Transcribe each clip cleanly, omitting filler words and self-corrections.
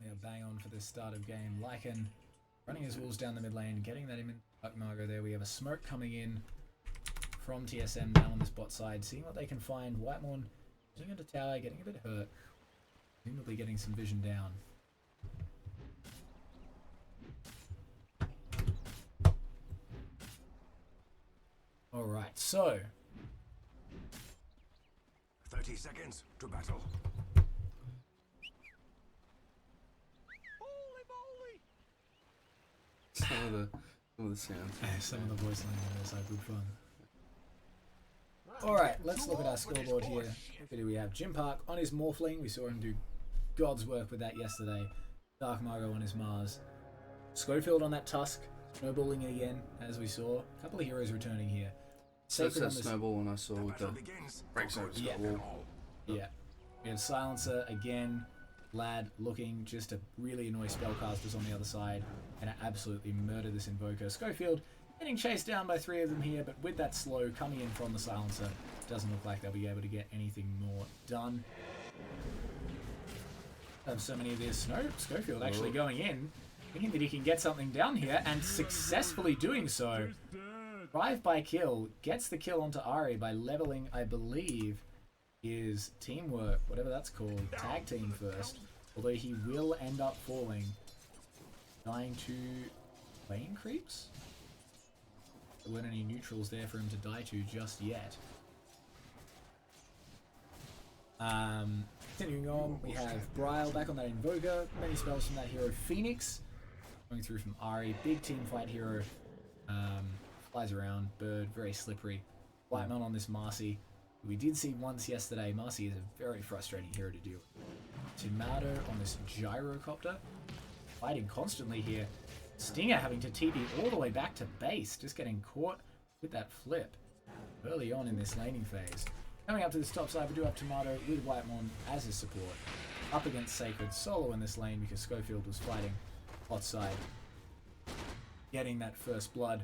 Yeah, bang on for this start of game. Lycan running his walls down the mid lane, getting that in Margo there. We have a smoke coming in from TSM down on this bot side, seeing what they can find. Whitemorn getting into tower, getting a bit hurt. Presumably getting some vision down. Alright, so 30 seconds to battle. Some of the sounds. some of the voice lines are good fun. Alright, let's look at our scoreboard here. Who do we have? Jim Park on his Morphling. We saw him do God's work with that yesterday. Dark Margo on his Mars. Schofield on that Tusk. Snowballing it again, as we saw. A couple of heroes returning here. So that's Sacred that on this... snowball one I saw with the breaks over Yeah. the wall. Yeah. We have Silencer again. Lad looking just to really annoy spellcasters on the other side and absolutely murder this Invoker. Schofield getting chased down by 3 of them here, but with that slow coming in from the Silencer, doesn't look like they'll be able to get anything more done. Have so many of this. No, Schofield actually going in, thinking that he can get something down here and successfully doing so. Drive by kill, gets the kill onto Ari by leveling, I believe, is teamwork, whatever that's called, tag team first. Although he will end up falling, dying to lane creeps. There weren't any neutrals there for him to die to just yet. Continuing on, we have Bryle back on that Invoker. Many spells from that hero. Phoenix going through from Ari. Big team fight hero. Flies around. Bird, very slippery. Whitemon on this Marcy. We did see once yesterday. Marcy is a very frustrating hero to deal with. Tomato on this Gyrocopter. Fighting constantly here. Stinger having to TP all the way back to base. Just getting caught with that flip early on in this laning phase. Coming up to this top side, we do have Tomato with Whitemon as his support. Up against Sacred solo in this lane because Schofield was fighting bot side. Getting that first blood.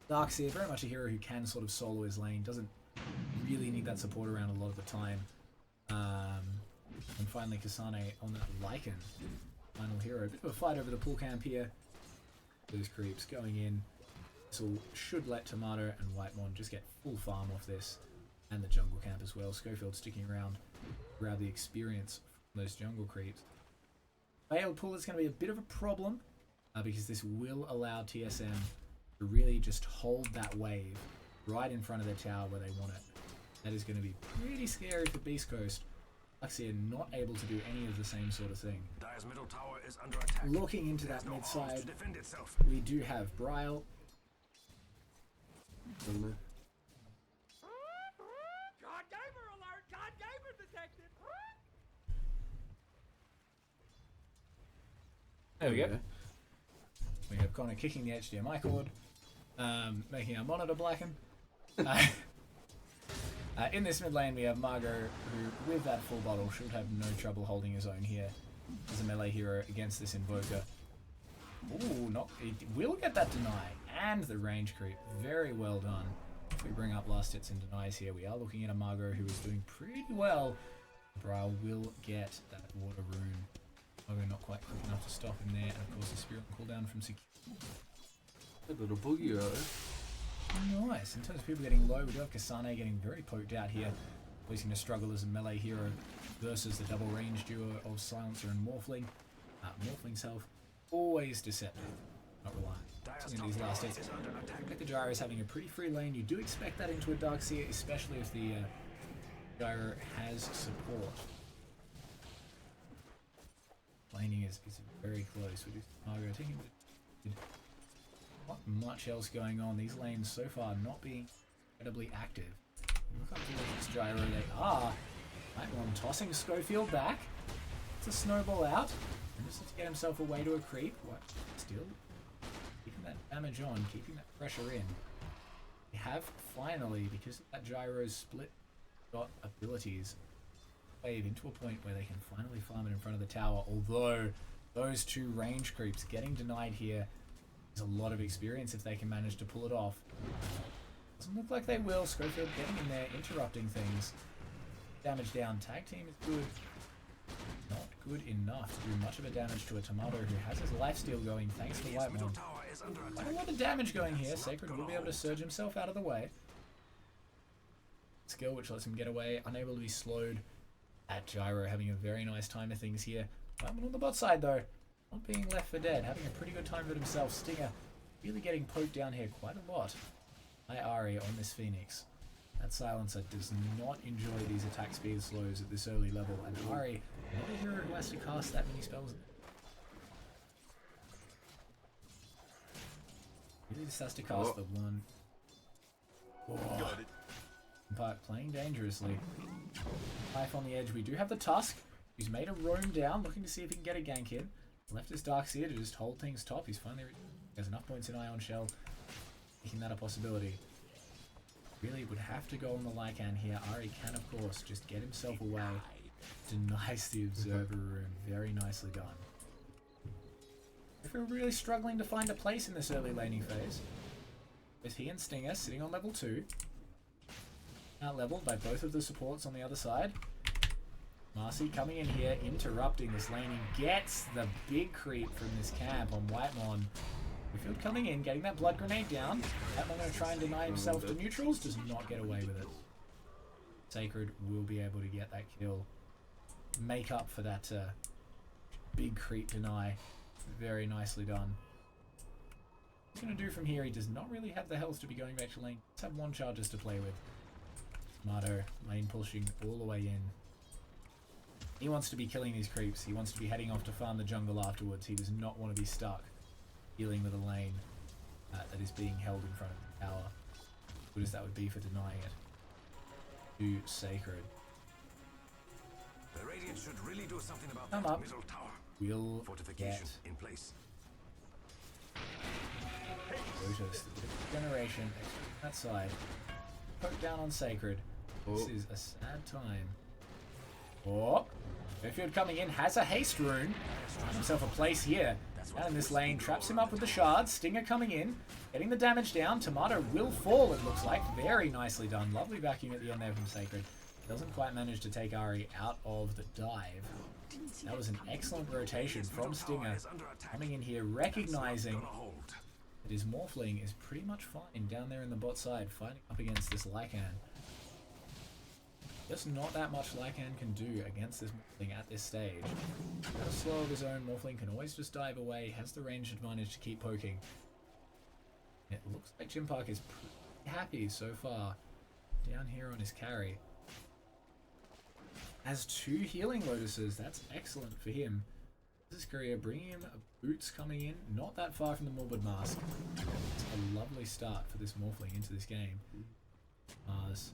Darkseer, very much a hero who can sort of solo his lane. Doesn't really need that support around a lot of the time. And finally Kasane on that Lycan. Final hero. A bit of a fight over the pool camp here. Those creeps going in. This should let Tomato and Whitemon just get full farm off this. And the jungle camp as well. Schofield sticking around to grab the experience from those jungle creeps. Failed pull is going to be a bit of a problem because this will allow TSM to really just hold that wave right in front of their tower where they want it. That is going to be pretty scary for Beastcoast. Luxia not able to do any of the same sort of thing. Dire's middle tower is under attack. Looking into that mid side, we do have Bryle. God Gamer alert! God Gamer detected! There we go. We have Connor kicking the HDMI cord, making our monitor blacken. In this mid lane, we have Margo, who, with that full bottle, should have no trouble holding his own here as a melee hero against this Invoker. Ooh, it will get that deny, and the range creep. Very well done. If we bring up last hits and denies here, we are looking at a Margo who is doing pretty well. Bryle will get that water rune. Margo not quite quick enough to stop him there, and of course the spirit cooldown from Secure. A little boogie right there. Nice. In terms of people getting low, we do have Kasane getting very poked out here. He's going to struggle as a melee hero versus the double range duo of Silencer and Morphling. Morphling's health, always deceptive. Not reliant. In these last hits. Like the Gyro is having a pretty free lane. You do expect that into a Darkseer, especially if the Gyro has support. Laning is very close. We do Margo taking not much else going on. These lanes so far not being incredibly active. Look up towards this Gyro. They are. Whitemon tossing Schofield back. It's a snowball out. And just to get himself away to a creep. What? Still keeping that damage on, keeping that pressure in. We have finally, because of that Gyro's split got abilities, wave into a point where they can finally farm it in front of the tower. Although those two range creeps getting denied here is a lot of experience if they can manage to pull it off. Doesn't look like they will. Schofield getting in there, interrupting things. Damage down. Tag team is good. Not good enough to do much of a damage to a Tomato who has his lifesteal going thanks to Whitemon. Middle tower is under Quite attack. a lot of damage going here. Sacred will be able to surge himself out of the way. Skill which lets him get away, unable to be slowed. At Gyro having a very nice time of things here. Whitemon on the bot side though, not being left for dead, having a pretty good time with himself. Stinger really getting poked down here quite a lot by Ari on this Phoenix. That Silencer does not enjoy these attack speed slows at this early level, and Ari, not a hero who has to cast that many spells. Really just has to cast the one. Oh. But playing dangerously. Life on the edge. We do have the Tusk, who's made a roam down, looking to see if he can get a gank in. Left his Darkseer to just hold things top. He's finally has enough points in Ion Shell, making that a possibility. Really would have to go on the Lycan here. Ari can, of course, just get himself away. Denies the Observer Room. Very nicely done. If we're really struggling to find a place in this early laning phase, with he and Stinger sitting on level 2. Out-leveled by both of the supports on the other side. Marcy coming in here, interrupting this laning. Gets the big creep from this camp on Whitemon. Field coming in, getting that blood grenade down. Whitemon going to try and deny himself to neutrals. Does not get away with it. Sacred will be able to get that kill. Make up for that big creep deny. Very nicely done. What's he going to do from here? He does not really have the health to be going back to lane. Let's have one charges to play with. Tomato, lane pushing all the way in. He wants to be killing these creeps. He wants to be heading off to farm the jungle afterwards. He does not want to be stuck dealing with a lane that is being held in front of the tower. As good as that would be for denying it to Sacred. The Radiant should really do something about Come that up. middle tower. Will Fortification get in place. Lotus, the generation that side. Poke down on Sacred. This is a sad time. Oh, Fairfield coming in, has a haste rune. Finds himself a place here. Down in this lane, traps him up with the shards. Stinger coming in, getting the damage down. Tomato will fall, it looks like. Very nicely done. Lovely vacuum at the end there from Sacred. Doesn't quite manage to take Ari out of the dive. That was an excellent rotation from Stinger. Coming in here, recognizing that his Morphling is pretty much fine down there in the bot side, fighting up against this Lycan. Just not that much Lycan can do against this Morphling at this stage. At a slow of his own, Morphling can always just dive away, has the range advantage to keep poking. It looks like Jim Park is pretty happy so far down here on his carry. Has 2 healing Lotuses, that's excellent for him. This is career, bringing him boots coming in, not that far from the Morbid Mask. It's a lovely start for this Morphling into this game. Mars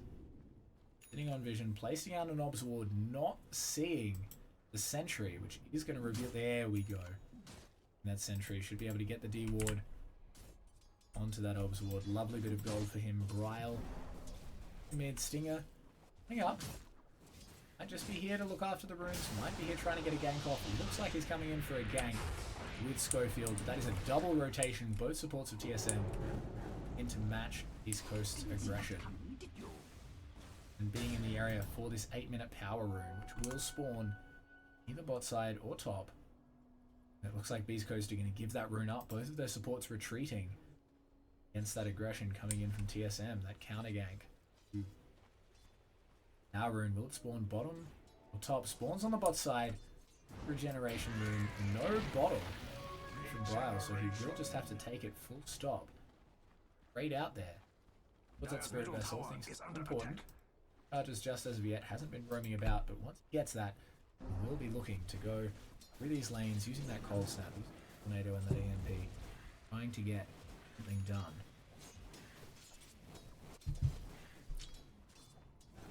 sitting on vision, placing out an Obs Ward, not seeing the Sentry, which is going to reveal. There we go. And that Sentry should be able to get the D Ward onto that Obs Ward. Lovely bit of gold for him. Bryle, mid Stinger, hang up. Might just be here to look after the runes. Might be here trying to get a gank off. It looks like he's coming in for a gank with Schofield. That is a double rotation, both supports of TSM, in to match Beastcoast's aggression. And being in the area for this 8-minute power room, which will spawn either bot side or top. And it looks like Beastcoast are going to give that rune up. Both of their supports retreating against that aggression coming in from TSM, that counter gank. Our rune, will it spawn bottom or top? Spawns on the bot side. Regeneration rune, no bottom from Bryle, so he will just have to take it full stop. Straight out there. What's that Spirit Vessel? Things important. Charges just as of yet, hasn't been roaming about, but once he gets that, he will be looking to go through these lanes using that cold snap, using the tornado and that EMP, trying to get something done.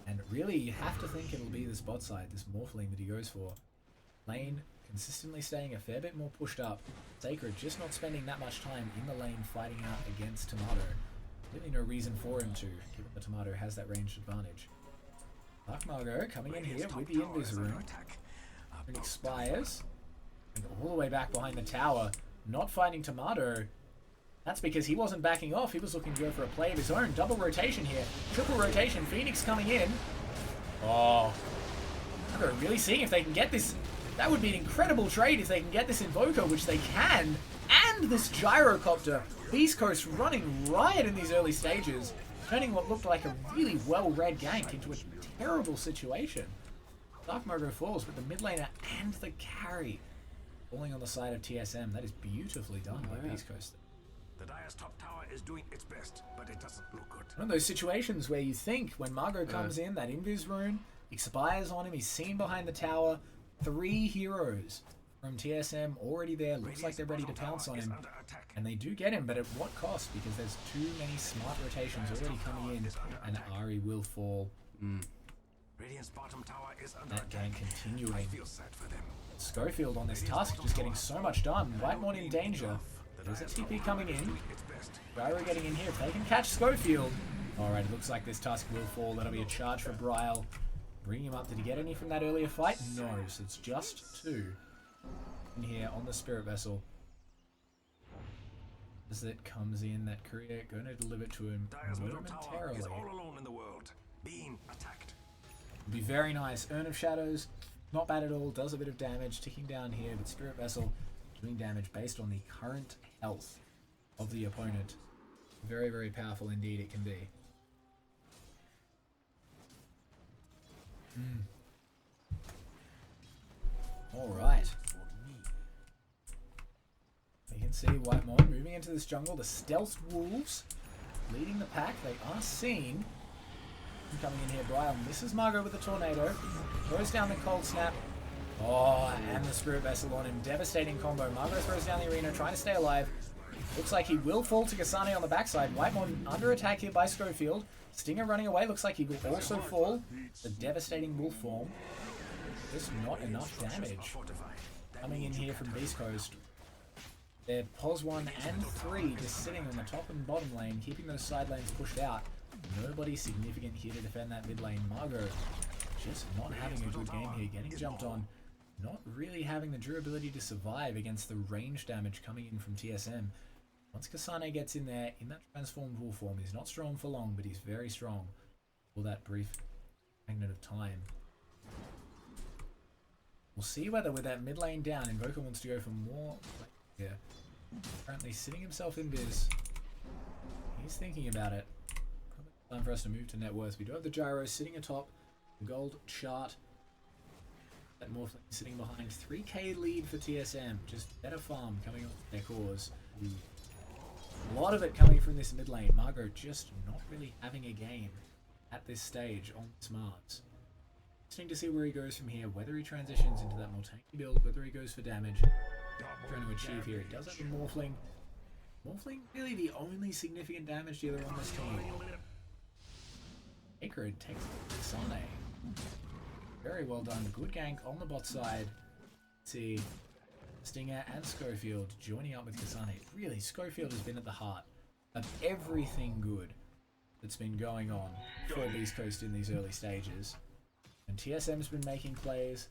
And really, you have to think it'll be this bot side, this Morphling that he goes for. Lane consistently staying a fair bit more pushed up. Sacred just not spending that much time in the lane fighting out against Tomato. Really no reason for him to, given that Tomato has that ranged advantage. Dark Margot coming in here with the Invis rune. It expires. And all the way back behind the tower. Not finding Tomato. That's because he wasn't backing off. He was looking to go for a play of his own. Double rotation here. Triple rotation. Phoenix coming in. Oh. They're really seeing if they can get this That would be an incredible trade if they can get this Invoker, which they can, and this Gyrocopter. Beastcoast running riot in these early stages, turning what looked like a really well-read gank into a terrible situation. Dark Mogo falls, but the mid laner and the carry falling on the side of TSM. That is beautifully done by Beastcoast. The Dire's top tower is doing its best, but it doesn't look good. One of those situations where you think when Margot comes in, that Invis rune expires on him, he's seen behind the tower, 3 heroes from TSM already there, looks like they're ready to pounce on him, and they do get him, but at what cost? Because there's too many smart rotations already coming in, and Ahri will fall. Radiant's bottom tower is under That gang continuing. I feel sad for them. Schofield on this tusk just getting so much done. Whitemon in danger. There's a TP coming in. Gyro getting in here. If they can catch Schofield. Alright, it looks like this tusk will fall. That'll be a charge for Bryle. Bring him up. Did he get any from that earlier fight? No, so it's just 2 in here on the Spirit Vessel. As it comes in, that courier going to deliver to him momentarily. Is all alone in the world, being attacked. Would be very nice. Urn of Shadows, not bad at all. Does a bit of damage. Ticking down here, but Spirit Vessel doing damage based on the current health of the opponent. Very, very powerful indeed it can be. Alright. You can see Whitemon moving into this jungle. The Stealth Wolves leading the pack. They are seen. Coming in here, Bryle misses Margot with the Tornado. Throws down the Cold Snap. Oh, and the Spirit Vessel on him. Devastating combo. Margot throws down the arena, trying to stay alive. Looks like he will fall to Kasane on the backside. Whitemon under attack here by Schofield. Stinger running away. Looks like he will also fall. The devastating wolf form. Just not enough damage. Coming in here from Beastcoast. They're POS 1 and 3 just sitting on the top and bottom lane, keeping those side lanes pushed out. Nobody significant here to defend that mid lane. Margot just not having a good game here, getting jumped on. Not really having the durability to survive against the range damage coming in from TSM. Once Kasane gets in there, in that transformed wolf form, he's not strong for long, but he's very strong for that brief fragment of time. We'll see whether with that mid lane down, Invoker wants to go for more here. Currently sitting himself in biz. He's thinking about it. Probably time for us to move to net worth. We do have the gyro sitting atop the gold chart. That Morphling sitting behind. 3k lead for TSM. Just better farm coming off their cores. A lot of it coming from this mid lane. Margot just not really having a game at this stage on Smarts. Interesting to see where he goes from here, whether he transitions into that more tanky build, whether he goes for damage. Trying to achieve here. He does have the Morphling. Morphling really the only significant damage dealer on this team. Acrid takes Kasane. Very well done. Good gank on the bot side. Let's see Stinger and Schofield joining up with Kasane. Really, Schofield has been at the heart of everything good that's been going on for Beastcoast in these early stages. And TSM's been making plays.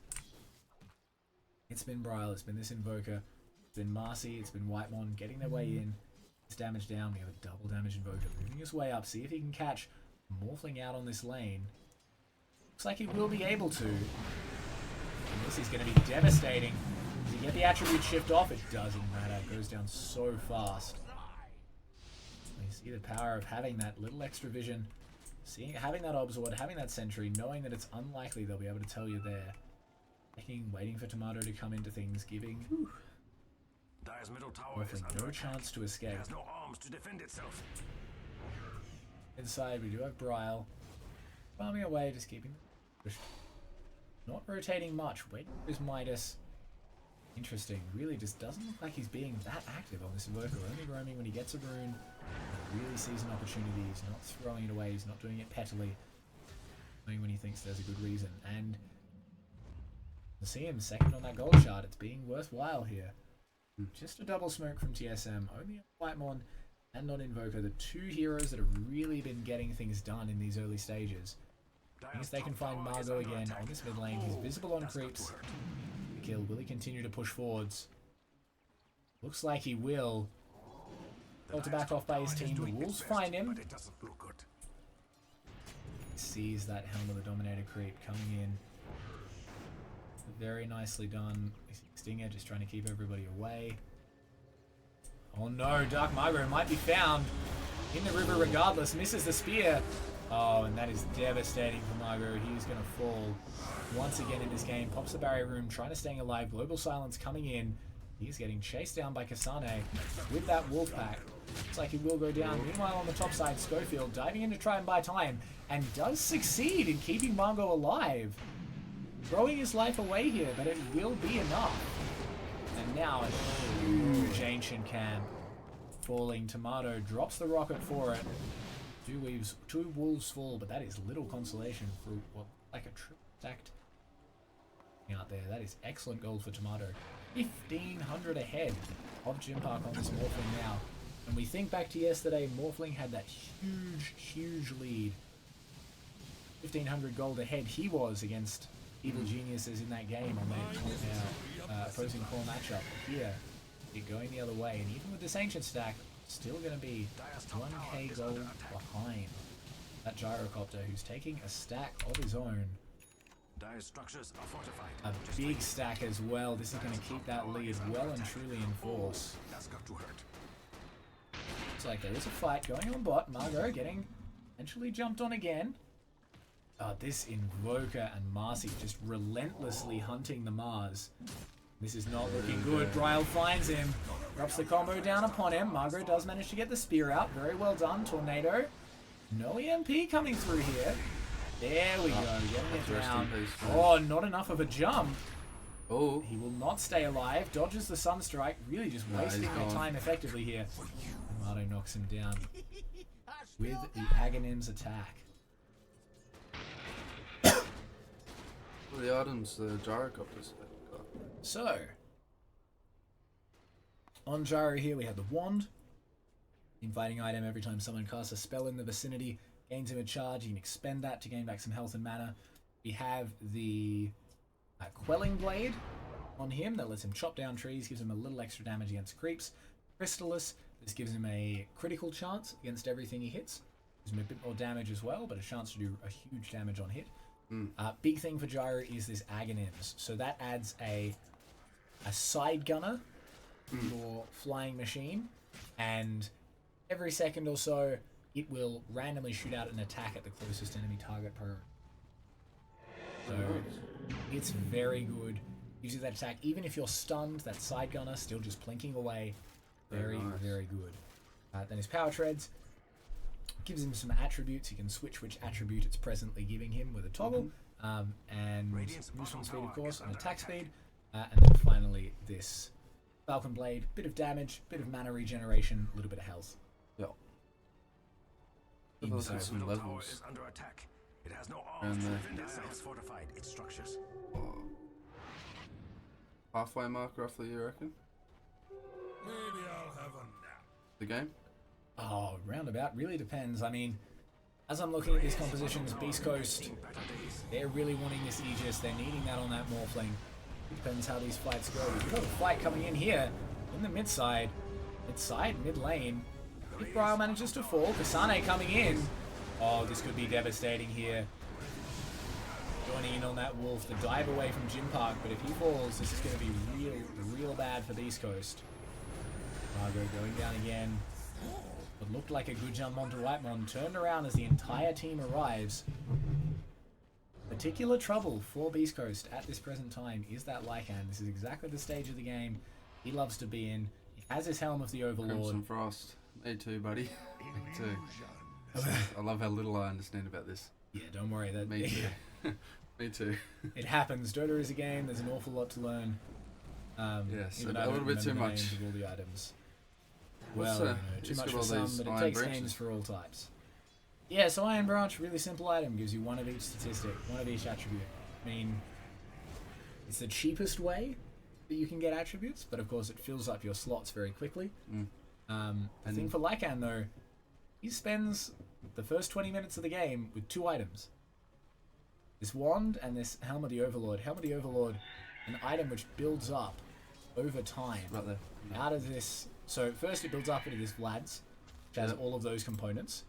It's been Bryle, it's been this Invoker, it's been Marcy, it's been Whitemon getting their way in. It's damage down, we have a double damage Invoker moving his way up, see if he can catch Morphling out on this lane. Looks like he will be able to. And this is going to be devastating. Does he get the attribute shift off? It doesn't matter, it goes down so fast. You see the power of having that little extra vision, having that Obsword, having that Sentry, knowing that it's unlikely they'll be able to tell you there. Waiting for Tomato to come into things, giving Dire's middle tower is no chance to escape. It has no arms to defend itself. Inside we do have Bryle farming away, just keeping not rotating much, waiting for his Midas. Interesting, really just doesn't look like he's being that active on this Invoker, only roaming when he gets a rune, really sees an opportunity, he's not throwing it away, he's not doing it pettily, doing when he thinks there's a good reason. And to see him second on that gold chart, it's being worthwhile here. Just a double smoke from TSM, only on Whitemon and on Invoker, the 2 heroes that have really been getting things done in these early stages. I guess they can find Margot again on this mid lane, he's visible on creeps. The kill, will he continue to push forwards? Looks like he will. Told to back off by his team, the Wolves find him. Sees that Helm of the Dominator creep coming in. Very nicely done. Stinger just trying to keep everybody away. Oh no, Dark Margot might be found in the river regardless. Misses the spear. Oh, and that is devastating for Margot. He is going to fall once again in this game. Pops the barrier room, trying to stay alive. Global Silence coming in. He's getting chased down by Kasane with that wolf pack. Looks like he will go down. Meanwhile, on the top side, Schofield diving in to try and buy time and does succeed in keeping Margot alive. Throwing his life away here, but it will be enough. And now a huge ancient camp falling. Tomato drops the rocket for it. Two wolves fall, but that is little consolation for what like a triple stacked out there. That is excellent gold for Tomato. 1,500 ahead of Gym Park on this Morphling now. And we think back to yesterday, Morphling had that huge lead. 1,500 gold ahead he was against Evil Geniuses in that game on their opposing core matchup. Here, you're going the other way, and even with this ancient stack, still going to be 1k gold behind that gyrocopter, who's taking a stack of his own. Structures are fortified. A big stack as well. This is going to keep that lead well and truly in force. That's got to hurt. Looks like there is a fight going on bot. Margot getting eventually jumped on again. This Invoker and Marcy just relentlessly hunting the Mars. This is not looking good. Bryle finds him. Drops the combo down upon him. Margot does manage to get the spear out. Very well done. Tornado. No EMP coming through here. There we go. Getting it down. Oh, not enough of a jump. Oh. He will not stay alive. Dodges the Sunstrike. Really just wasting their time effectively here. Amato knocks him down with the Aghanim's attack. What are the items the gyrocopters got? So, on Gyro here we have the Wand. Inviting item every time someone casts a spell in the vicinity. Gains him a charge. You can expend that to gain back some health and mana. We have the Quelling Blade on him that lets him chop down trees. Gives him a little extra damage against creeps. Crystallis. This gives him a critical chance against everything he hits. Gives him a bit more damage as well, but a chance to do a huge damage on hit. Big thing for Gyro is this Aghanims. So that adds a side gunner for your flying machine, and every second or so it will randomly shoot out an attack at the closest enemy target per. So it's very good. Gives you that attack even if you're stunned. That side gunner still just plinking away. Very good. Then his power treads. Gives him some attributes. He can switch which attribute it's presently giving him with a toggle. And movement speed, of course, and attack speed. And then finally this Falcon Blade. Bit of damage, bit of mana regeneration, a little bit of health. Yeah. Look at some levels. Is under attack. It has no arms to defend itself. Fortified its structures. Halfway mark, roughly, you reckon? Maybe I'll have a nap. The game? Oh, roundabout really depends. I mean, as I'm looking at these compositions, Beastcoast, they're really wanting this Aegis. They're needing that on that Morphling. It depends how these fights go. We've got a fight coming in here in the mid lane. If Bryle manages to fall, Kasane coming in. Oh, this could be devastating here. Joining in on that wolf, the dive away from Gym Park, but if he falls, this is going to be real bad for Beastcoast. Margot going down again. What looked like a good jump onto Whitemon turned around as the entire team arrives. Particular trouble for Beastcoast at this present time is that Lycan. This is exactly the stage of the game he loves to be in. He has his Helm of the Overlord. Crimson Frost. Me too, buddy. Me too. I love how little I understand about this. Yeah, don't worry. Me too. Me too. It happens. Dota is a game. There's an awful lot to learn. Yes, a little bit too much. Of all the items. Well, too much for some, but it takes names for all types. Yeah, so Iron Branch, really simple item, gives you one of each statistic, one of each attribute. I mean, it's the cheapest way that you can get attributes, but of course it fills up your slots very quickly. The thing for Lycan though, he spends the first 20 minutes of the game with 2 items. This wand and this Helm of the Overlord. Helm of the Overlord, an item which builds up over time. Right there. Out of this, so first it builds up into this Vlad's, which has all of those components.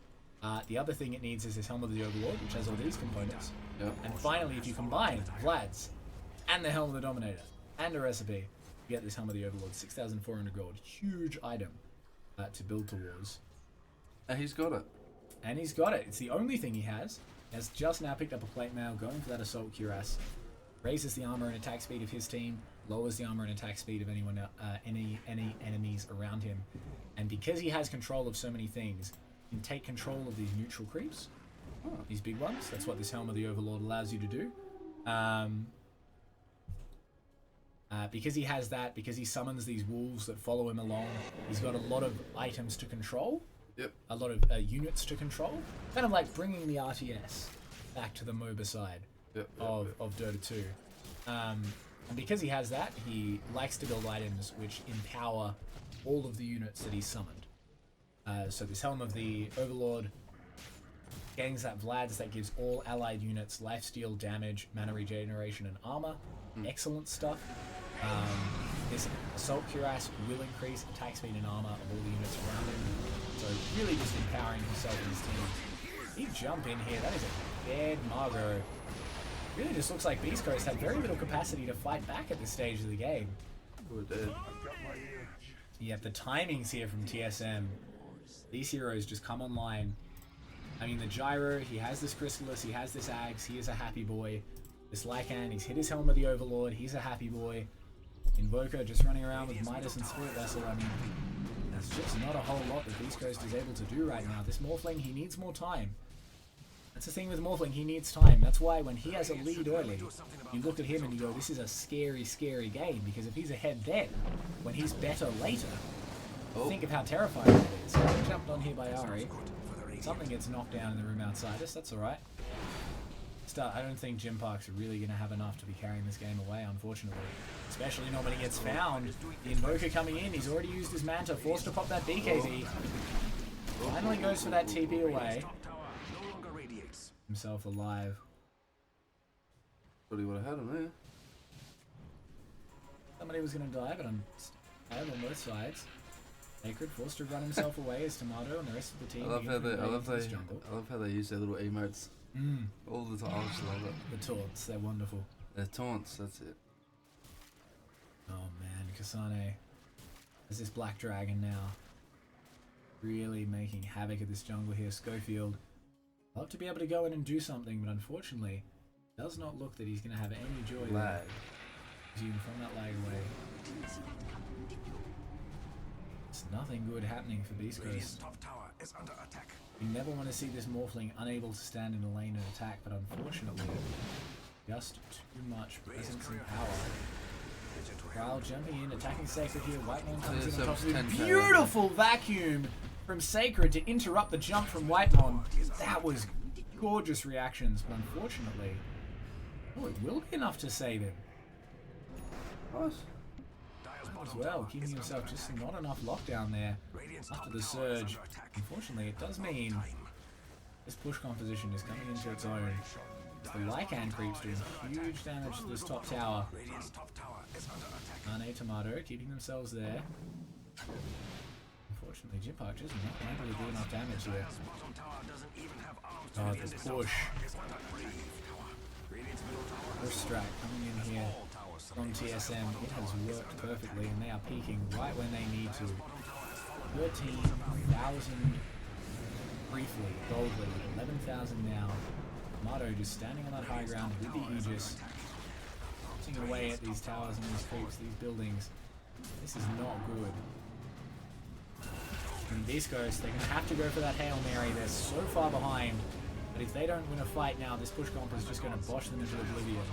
The other thing it needs is this Helm of the Overlord, which has all these components. Yep. And finally, if you combine Vlad's and the Helm of the Dominator, and a recipe. You get this Helm of the Overlord, 6,400 gold. Huge item to build towards. And he's got it. And he's got it. It's the only thing he has. He has just now picked up a plate mail, going for that Assault Cuirass. Raises the armor and attack speed of his team, lowers the armor and attack speed of anyone, any enemies around him. And because he has control of so many things, he can take control of these neutral creeps. These big ones. That's what this Helm of the Overlord allows you to do. Because he has that, because he summons these wolves that follow him along, he's got a lot of items to control. Yep. A lot of units to control. Kind of like bringing the RTS back to the MOBA side of Dota 2. And because he has that, he likes to build items which empower all of the units that he's summoned. So this Helm of the Overlord gains that Vlad's that gives all allied units lifesteal, damage, mana regeneration, and armor. Excellent stuff. This Assault Cuirass will increase attack speed and armor of all the units around him. So really just empowering himself and his team. He jump in here. That is a dead Margot. Really just looks like Beastcoast had very little capacity to fight back at this stage of the game. Yep, the timings here from TSM. These heroes just come online. I mean, the Gyro, he has this Chrysalis, he has this Axe, he is a happy boy. This Lycan, he's hit his Helm of the Overlord, he's a happy boy. Invoker just running around with Midas and Spirit Vessel. I mean, there's just not a whole lot that Beastcoast is able to do right now. This Morphling, he needs more time. That's the thing with Morphling, he needs time. That's why when he has a lead early, you look at him and you go, this is a scary, scary game. Because if he's ahead then, when he's better later, think of how terrifying that is. Jumped on here by Ari. Something gets knocked down in the room outside us, that's alright. I don't think Gym Park's really going to have enough to be carrying this game away, unfortunately. Especially not when he gets found. The Invoker coming in, he's already used his Manta, forced to pop that BKB. Finally goes for that TP away. Himself alive. Thought he would have had him there. Somebody was going to die, but I'm on both sides. Sacred forced to run himself away as Tomato and the rest of the team. I love how they use their little emotes all the time. I just love it. The taunts, they're wonderful. They're taunts, that's it. Oh man, Kasane has this Black Dragon now. Really making havoc of this jungle here. Schofield, love to be able to go in and do something, but unfortunately, does not look that he's going to have any joy there. Zoom from that lag away. It's nothing good happening for Beastcoast. You never want to see this Morphling unable to stand in a lane and attack, but unfortunately, just too much presence and power. Growl jumping in, attacking Sacred here. Whitemon comes in on top of it. Beautiful vacuum from Sacred to interrupt the jump from Whitemon. That was gorgeous reactions, but unfortunately, it will be enough to save him. Nice. As well, keeping himself just not enough lockdown there after the surge. Unfortunately, it does mean this push composition is coming into its own. The Lycan creeps doing huge damage to this top tower. Arne Tomato keeping themselves there. Unfortunately, Gym Park just not able to do enough damage here. Oh, the push. Push strat coming in here from TSM. It has worked perfectly, and they are peaking right when they need to. 13,000 briefly, gold lead, 11,000 now. Tomato just standing on that high ground with the Aegis, shooting away at these towers and these creeps, these buildings. This is not good. And Beastcoast, they're going to have to go for that Hail Mary. They're so far behind, but if they don't win a fight now, this push comp is just going to bosh them into oblivion.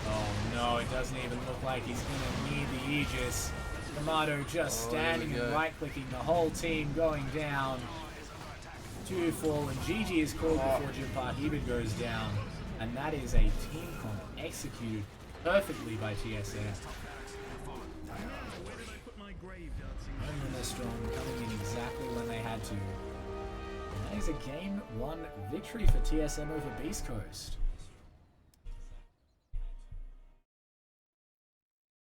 Oh no, it doesn't even look like he's going to need the Aegis. Tomato just standing and right-clicking, the whole team going down. 2 fall, and GG is called before Gym Park even goes down. And that is a team comp executed perfectly by TSM. They're strong, coming in exactly when they had to. And that is a game 1 victory for TSM over Beastcoast.